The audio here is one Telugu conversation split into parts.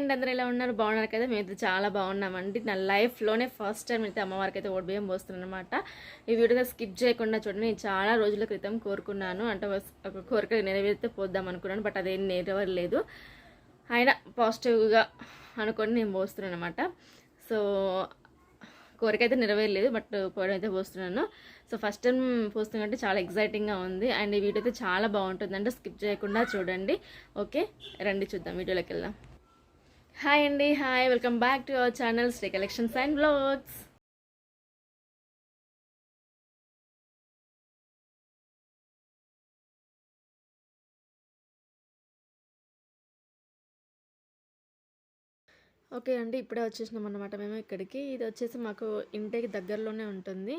అండి, అందరూ ఎలా ఉన్నారు? బాగున్నారు కదా? మేమైతే చాలా బాగున్నామండి. నా లైఫ్లోనే ఫస్ట్ టైం అయితే అమ్మవారికి అయితే బియ్యం పోస్తున్నాను అనమాట. ఈ వీడియో స్కిప్ చేయకుండా చూడండి. నేను చాలా రోజుల క్రితం కోరుకున్నాను, అంటే ఒక కోరిక నెరవేరితే పోద్దాం అనుకున్నాను, బట్ అదేం నెరవేరలేదు. అయినా పాజిటివ్గా అనుకొని నేను పోస్తున్నాను అనమాట. సో కోరిక అయితే నెరవేరలేదు, బట్ పోవడం అయితే పోస్తున్నాను. సో ఫస్ట్ టైం పోస్తున్నట్టు చాలా ఎగ్జైటింగ్గా ఉంది. అండ్ ఈ వీడియో అయితే చాలా బాగుంటుంది, అంటే స్కిప్ చేయకుండా చూడండి. ఓకే, రండి చూద్దాం, వీడియోలోకి వెళ్దాం. హాయ్ అండి, hi, welcome back to our channel Sri collections and blogs. Okay అండి, ఇప్పుడే వచ్చేసినాం అన్నమాట మేము ఇక్కడికి. ఇది వచ్చేసి మాకు ఇంటికి దగ్గరలోనే ఉంటుంది.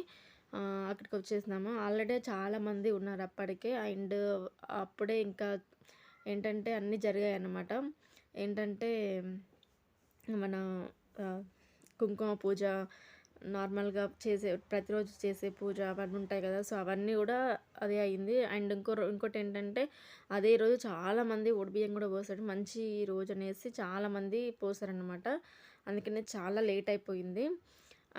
అక్కడికి వచ్చేసినాము. ఆల్రెడీ చాలామంది ఉన్నారు అప్పటికే. అండ్ అప్పుడే ఇంకా ఏంటంటే అన్నీ జరిగాయి అన్నమాట. ఏంటంటే మన కుంకుమ పూజ, నార్మల్గా చేసే ప్రతిరోజు చేసే పూజ అవన్నీ ఉంటాయి కదా. సో అవన్నీ కూడా అదే అయింది. అండ్ ఇంకోటి ఏంటంటే అదే రోజు చాలామంది బియ్యం కూడా పోసారు. మంచి రోజు అనేసి చాలామంది పోసారనమాట. అందుకనే చాలా లేట్ అయిపోయింది.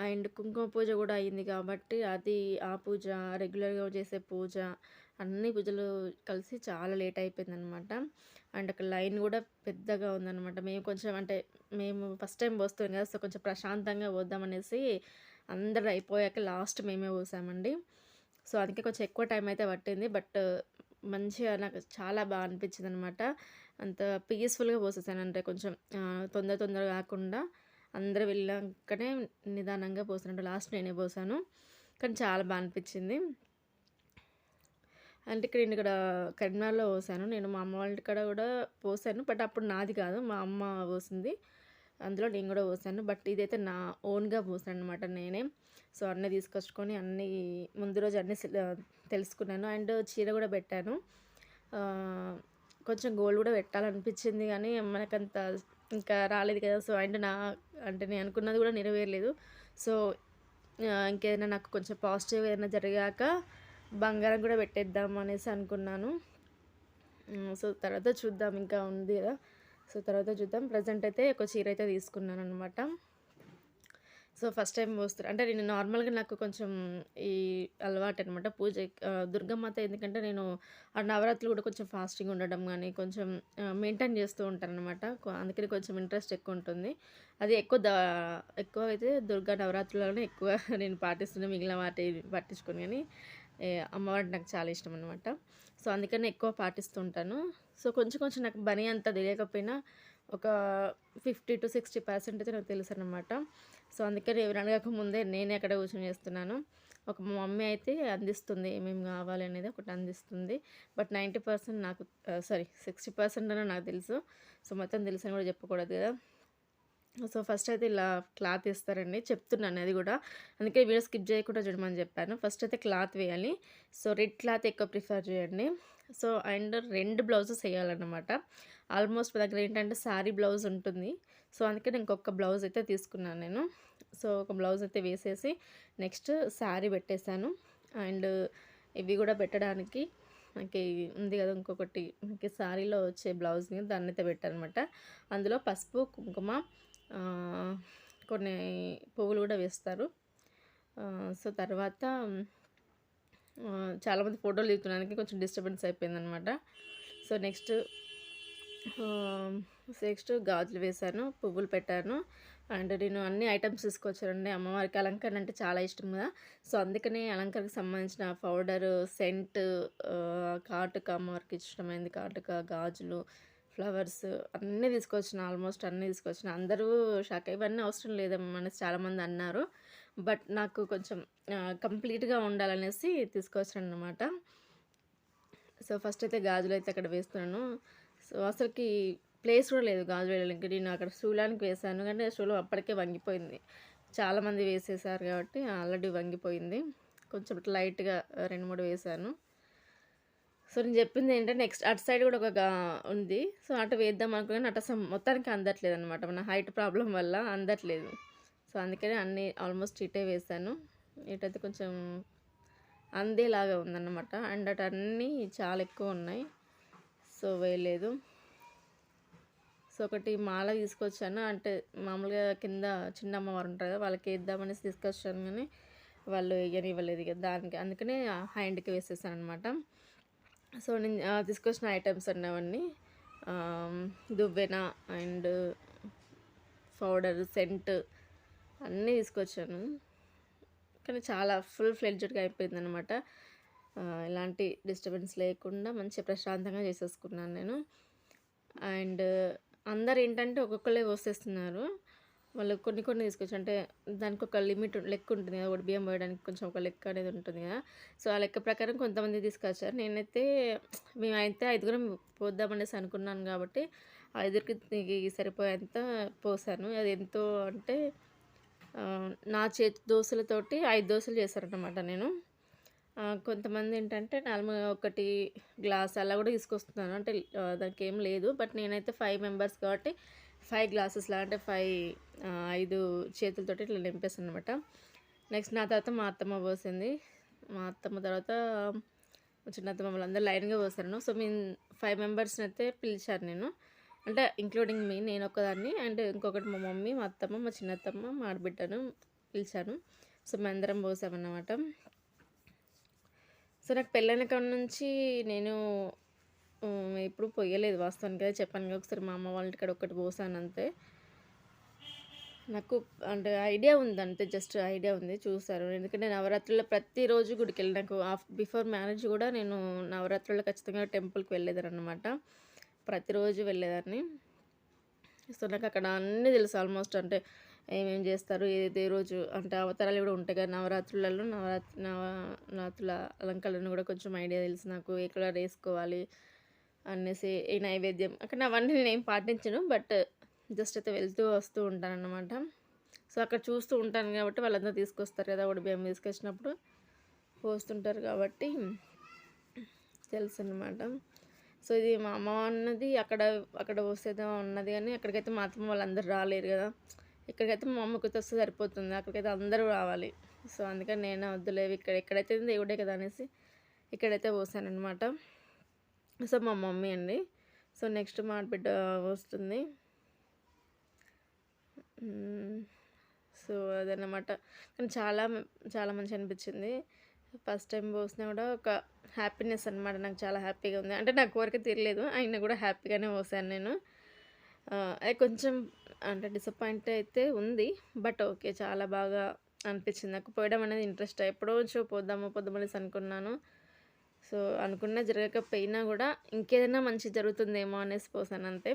అండ్ కుంకుమ పూజ కూడా అయింది కాబట్టి అది, ఆ పూజ, రెగ్యులర్గా చేసే పూజ, అన్ని పూజలు కలిసి చాలా లేట్ అయిపోయిందనమాట. అండ్ అక్కడ లైన్ కూడా పెద్దగా ఉందన్నమాట. మేము కొంచెం అంటే మేము ఫస్ట్ టైం పోస్తాం కదా, సో కొంచెం ప్రశాంతంగా పోద్దామనేసి అందరు అయిపోయాక లాస్ట్ మేమే పోసామండి. సో అందుకే కొంచెం ఎక్కువ టైం అయితే పట్టింది, బట్ మంచిగా నాకు చాలా బాగా అనిపించింది అనమాట. అంత పీస్ఫుల్గా పోసేసాను, అంటే కొంచెం తొందరగా కాకుండా అందరూ వెళ్ళాకనే నిదానంగా పోసినట్టు లాస్ట్ నేనే పోసాను. కానీ చాలా బాగా అనిపించింది. అంటే ఇక్కడ కరీంనగర్లో పోసాను. నేను మా అమ్మ వాళ్ళ కాడ కూడా పోసాను, బట్ అప్పుడు నాది కాదు, మా అమ్మ పోసింది. అందులో నేను కూడా పోసాను, బట్ ఇదైతే నా ఓన్గా పోసాను అనమాట నేనే. సో అన్నీ తీసుకొచ్చుకొని అన్నీ ముందు రోజు అన్నీ తెలుసుకున్నాను. అండ్ చీర కూడా పెట్టాను. కొంచెం గోల్డ్ కూడా పెట్టాలనిపించింది, కానీ మనకంత ఇంకా రాలేదు కదా. సో అండ్ అంటే నేను అనుకున్నది కూడా నెరవేరలేదు. సో ఇంకేదైనా నాకు కొంచెం పాజిటివ్ ఏదైనా జరిగాక బంగారం కూడా పెట్టేద్దాం అనేసి అనుకున్నాను. సో తర్వాత చూద్దాం, ఇంకా ఉంది కదా. సో తర్వాత చూద్దాం. ప్రజెంట్ అయితే ఒక చీర అయితే తీసుకున్నాను అనమాట. సో ఫస్ట్ టైం పోస్తారు అంటే నేను నార్మల్గా నాకు కొంచెం ఈ అలవాటు అనమాట పూజ. దుర్గమాత ఎందుకంటే నేను ఆ నవరాత్రులు కూడా కొంచెం ఫాస్టింగ్ ఉండడం కానీ కొంచెం మెయింటైన్ చేస్తూ ఉంటాను అనమాట. అందుకని కొంచెం ఇంట్రెస్ట్ ఎక్కువ ఉంటుంది. అది ఎక్కువ అయితే దుర్గా నవరాత్రులలోనే ఎక్కువ నేను పాటిస్తున్నాను. మిగిలిన వాటి పట్టించుకొని, కానీ అమ్మవారి నాకు చాలా ఇష్టం అనమాట. సో అందుకని ఎక్కువ పాటిస్తూ ఉంటాను. సో కొంచెం నాకు బనీ అంత తెలియకపోయినా ఒక 50-60% అయితే నాకు తెలుసు అనమాట. సో అందుకని ఎవరు అడగక ముందే నేనే అక్కడ కూర్చొని చేస్తున్నాను. మా మమ్మీ అయితే అందిస్తుంది, ఏమేమి కావాలి అనేది ఒకటి అందిస్తుంది. బట్ 90% నాకు 60% అనే నాకు తెలుసు. సో మొత్తం తెలుసు అని కూడా చెప్పకూడదు కదా. సో ఫస్ట్ అయితే ఇలా క్లాత్ వేస్తారండి, చెప్తున్నాను అది కూడా, అందుకే వీడియో స్కిప్ చేయకుండా చూడమని చెప్పాను. ఫస్ట్ అయితే క్లాత్ వేయాలి. సో రెడ్ క్లాత్ ఎక్కువ ప్రిఫర్ చేయండి. సో అండ్ 2 బ్లౌజెస్ వేయాలన్నమాట. ఆల్మోస్ట్ మా దగ్గర ఏంటంటే శారీ బ్లౌజ్ ఉంటుంది. సో అందుకే ఇంకొక బ్లౌజ్ అయితే తీసుకున్నాను నేను. సో ఒక బ్లౌజ్ అయితే వేసేసి నెక్స్ట్ శారీ పెట్టేశాను. అండ్ ఇవి కూడా పెట్టడానికి మనకి ఉంది కదా ఇంకొకటి, మనకి శారీలో వచ్చే బ్లౌజ్ని దాన్ని అయితే పెట్టాను అనమాట. అందులో పసుపు, కుంకుమ, కొన్ని పువ్వులు కూడా వేస్తారు. సో తర్వాత చాలామంది ఫోటోలు దిగుతున్నానికి కొంచెం డిస్టర్బెన్స్ అయిపోయిందనమాట. సో నెక్స్ట్ గాజులు వేశాను, పువ్వులు పెట్టాను. అండ్ నేను అన్ని ఐటమ్స్ తీసుకొచ్చానండి. అమ్మవారికి అలంకరణ అంటే చాలా ఇష్టం కదా. సో అందుకనే అలంకరణకు సంబంధించిన పౌడరు, సెంట్, కాటుక, అమ్మవారికి ఇష్టమైంది కాటుక, గాజులు, ఫ్లవర్స్ అన్నీ తీసుకొచ్చిన. ఆల్మోస్ట్ అన్నీ తీసుకొచ్చిన. అందరూ షాక్, ఇవన్నీ అవసరం లేదమ్మా అనేసి చాలామంది అన్నారు. బట్ నాకు కొంచెం కంప్లీట్గా ఉండాలనేసి తీసుకొచ్చాను అనమాట. సో ఫస్ట్ అయితే గాజులు అయితే అక్కడ వేస్తున్నాను. సో అసలుకి ప్లేస్ కూడా లేదు గాజులు వేయడానికి. నేను అక్కడ శూలానికి వేసాను, కానీ శూలం అప్పటికే వంగిపోయింది. చాలామంది వేసేసారు కాబట్టి ఆల్రెడీ వంగిపోయింది. కొంచెం లైట్గా 2-3 వేసాను. సో నేను చెప్పింది ఏంటంటే నెక్స్ట్ అటు సైడ్ కూడా ఒక ఉంది. సో అటు వేద్దాం అనుకున్నాను, అటు మొత్తానికి అందట్లేదు అనమాట. మన హైట్ ప్రాబ్లం వల్ల అందట్లేదు. సో అందుకని అన్నీ ఆల్మోస్ట్ ఇటే వేసాను. ఇటైతే కొంచెం అందేలాగా ఉందన్నమాట. అండ్ అటు అన్నీ చాలా ఎక్కువ ఉన్నాయి, సో వేయలేదు. సో ఒకటి మాల తీసుకొచ్చాను. అంటే మామూలుగా కింద చిన్న అమ్మవారు ఉంటారు కదా, వాళ్ళకి వేద్దామనేసి తీసుకొచ్చాను కానీ వాళ్ళు వేయనివ్వలేదు ఇక దానికి. అందుకనే హ్యాండ్కి వేసేసాను అనమాట. సో నేను తీసుకొచ్చిన ఐటమ్స్ అన్నీ అవన్నీ దువ్వెన అండ్ పౌడర్, సెంట్ అన్నీ తీసుకొచ్చాను. కానీ చాలా ఫుల్ ఫ్లెడ్జ్డ్గా అయిపోయిందనమాట. ఎలాంటి డిస్టర్బెన్స్ లేకుండా మంచిగా ప్రశాంతంగా చేసేసుకున్నాను నేను. అండ్ అందరు ఏంటంటే ఒక్కొక్కళ్ళే పోసేస్తున్నారు. వాళ్ళు కొన్ని కొన్ని తీసుకొచ్చి, అంటే దానికి ఒక లిమిట్ లెక్క ఉంటుంది కదా, ఒకటి బియ్యం పోయడానికి కొంచెం ఒక లెక్క అనేది ఉంటుంది కదా. సో ఆ లెక్క ప్రకారం కొంతమంది తీసుకొచ్చారు. నేనైతే మేమైతే 5గురం పోద్దామనేసి అనుకున్నాను కాబట్టి 5కి సరిపోయేంత పోసాను. అది ఎంతో అంటే నా చేతి దోశలతోటి 5 దోశలు చేశారనమాట నేను. కొంతమంది ఏంటంటే నార్మల్గా ఒకటి గ్లాస్ అలా కూడా తీసుకొస్తున్నారు. అంటే దానికి ఏం లేదు. బట్ నేనైతే 5 మెంబర్స్ కాబట్టి 5 గ్లాసెస్లా, అంటే 5 చేతులతోటి ఇట్లా నింపేసాను అనమాట. నెక్స్ట్ నా తర్వాత మా అత్తమ్మ పోసింది. మా అత్తమ్మ తర్వాత చిన్న అత్తమ్మ వాళ్ళందరూ లైన్గా పోసాను. సో మేము 5 మెంబర్స్ని అయితే పిలిచాను నేను, అంటే ఇంక్లూడింగ్ మీ, నేను ఒక్కదాన్ని అండ్ ఇంకొకటి మా మమ్మీ, మా అత్తమ్మ, మా చిన్నత్తమ్మ, మా ఆడబిడ్డను పిలిచాను. సో మేమందరం పోసామన్నమాట. సో నాకు పెళ్ళైన కాడ నుంచి నేను ఎప్పుడు పొయ్యలేదు వాస్తవానికి. అయితే చెప్పాను కదా, ఒకసారి మా అమ్మ వాళ్ళ ఇంటికాడ ఒక్కటి పోసాను అంతే. నాకు అంటే ఐడియా ఉంది, అంతే జస్ట్ ఐడియా ఉంది, చూసారు. ఎందుకంటే నవరాత్రుల్లో ప్రతిరోజు గుడికి వెళ్ళి, నాకు బిఫోర్ మ్యారేజ్ కూడా నేను నవరాత్రుల్లో ఖచ్చితంగా టెంపుల్కి వెళ్ళేదాన్ని అనమాట. ప్రతిరోజు వెళ్ళేదాన్ని. సో నాకు అక్కడ అన్నీ తెలుసు ఆల్మోస్ట్. అంటే ఏమేమి చేస్తారు, ఏ రోజు, అంటే అవతారాలు కూడా ఉంటాయి కదా నవరాత్రులలో. నవరాత్రుల అలంకరణ కూడా కొంచెం ఐడియా తెలుసు నాకు. ఏ కలర్ వేసుకోవాలి అనేసి, ఈ నైవేద్యం అక్కడ అవన్నీ నేనేం పాటించను. బట్ జస్ట్ అయితే వెళ్తూ వస్తూ ఉంటాను అన్నమాట. సో అక్కడ చూస్తూ ఉంటాను కాబట్టి వాళ్ళందరూ తీసుకొస్తారు కదా, ఒకటి బియ్యం తీసుకొచ్చినప్పుడు పోస్తుంటారు కాబట్టి తెలుసు అన్నమాట. సో ఇది మా అమ్మ అన్నది అక్కడ పోసేదో ఉన్నది, కానీ అక్కడికైతే మా అత్తమ్మ వాళ్ళందరూ రాలేరు కదా. ఇక్కడికైతే మా అమ్మకి వస్తే సరిపోతుంది, అక్కడికైతే అందరూ రావాలి. సో అందుకని నేను వద్దులేవి, ఎక్కడైతే దేవుడే కదా అనేసి ఇక్కడైతే పోసాను అనమాట. సో మా మమ్మీ అండి. సో నెక్స్ట్ మా బిడ్డ వస్తుంది. సో అదన్నమాట. కానీ చాలా చాలా మంచిగా అనిపించింది. ఫస్ట్ టైం పోసినా కూడా ఒక హ్యాపీనెస్ అనమాట. నాకు చాలా హ్యాపీగా ఉంది. అంటే నా కోరిక తీరలేదు, అయినా కూడా హ్యాపీగానే పోసాను నేను. అది కొంచెం అంటే డిసప్పాయింట్ అయితే ఉంది, బట్ ఓకే, చాలా బాగా అనిపించింది. నాకు పోయడం అనేది ఇంట్రెస్ట్. ఎప్పుడో పోద్దామనేసి అనుకున్నాను. సో అనుకున్నా జరగకపోయినా కూడా ఇంకేదైనా మంచి జరుగుతుందేమో అనేసి పోసాను అంతే.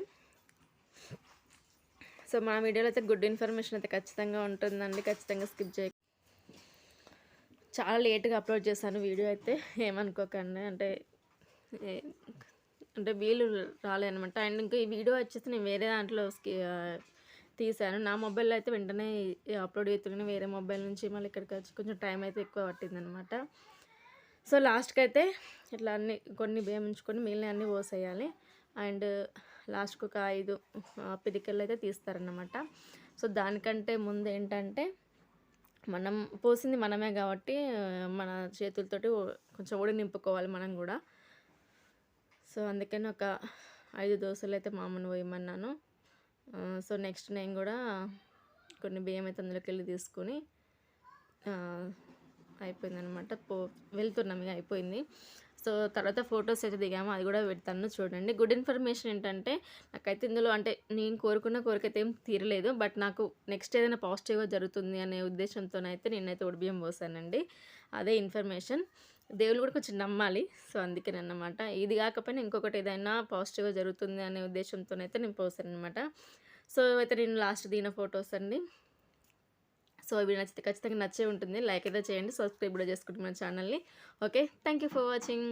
సో మా వీడియోలో అయితే గుడ్ ఇన్ఫర్మేషన్ అయితే ఖచ్చితంగా ఉంటుందండి, ఖచ్చితంగా స్కిప్ చేయ. చాలా లేట్గా అప్లోడ్ చేశాను వీడియో అయితే, ఏమనుకోకండి. అంటే వీలు రాలేదనమాట. అండ్ ఇంకా ఈ వీడియో వచ్చేసి నేను వేరే దాంట్లో తీశాను. నా మొబైల్లో అయితే వెంటనే అప్లోడ్ అవుతున్నాను, వేరే మొబైల్ నుంచి మళ్ళీ ఇక్కడికి వచ్చి కొంచెం టైం అయితే ఎక్కువ పట్టిందనమాట. సో లాస్ట్కి అయితే ఇట్లా కొన్ని బియ్యం ఉంచుకొని మిగిలిన అన్నీ పోసేయాలి. అండ్ లాస్ట్కి ఒక 5 పిడికలు అయితే తీస్తారన్నమాట. సో దానికంటే ముందు ఏంటంటే, మనం పోసింది మనమే కాబట్టి మన చేతులతోటి కొంచెం ఒడి నింపుకోవాలి మనం కూడా. సో అందుకని ఒక 5 దోశలు అయితే మా అమ్మని పోయమన్నాను. సో నెక్స్ట్ నేను కూడా కొన్ని బియ్యం అయితే అందులోకి వెళ్ళి తీసుకొని అయిపోయిందనమాట. వెళ్తున్నాం, ఇక అయిపోయింది. సో తర్వాత ఫొటోస్ అయితే దిగాము, అది కూడా పెడతాను చూడండి. గుడ్ ఇన్ఫర్మేషన్ ఏంటంటే, నాకైతే ఇందులో అంటే నేను కోరుకున్న కోరికైతే ఏం తీరలేదు, బట్ నాకు నెక్స్ట్ ఏదైనా పాజిటివ్గా జరుగుతుంది అనే ఉద్దేశంతోనైతే నేనైతే ఒడిబియ్యం పోసానండి. అదే ఇన్ఫర్మేషన్. దేవుళ్ళు కూడా కొంచెం నమ్మాలి. సో అందుకేనమాట. ఇది కాకపోయినా ఇంకొకటి ఏదైనా పాజిటివ్గా జరుగుతుంది అనే ఉద్దేశంతోనైతే నేను పోసాను అనమాట. సో అయితే నేను లాస్ట్ దిగిన ఫొటోస్ అండి. సో ఇవి నచ్చితే ఖచ్చితంగా నచ్చే ఉంటుంది. లైక్ అయితే చేయండి, సబ్స్క్రైబ్ కూడా చేసుకుంటున్నాను ఛానల్ని. Okay, thank you for watching.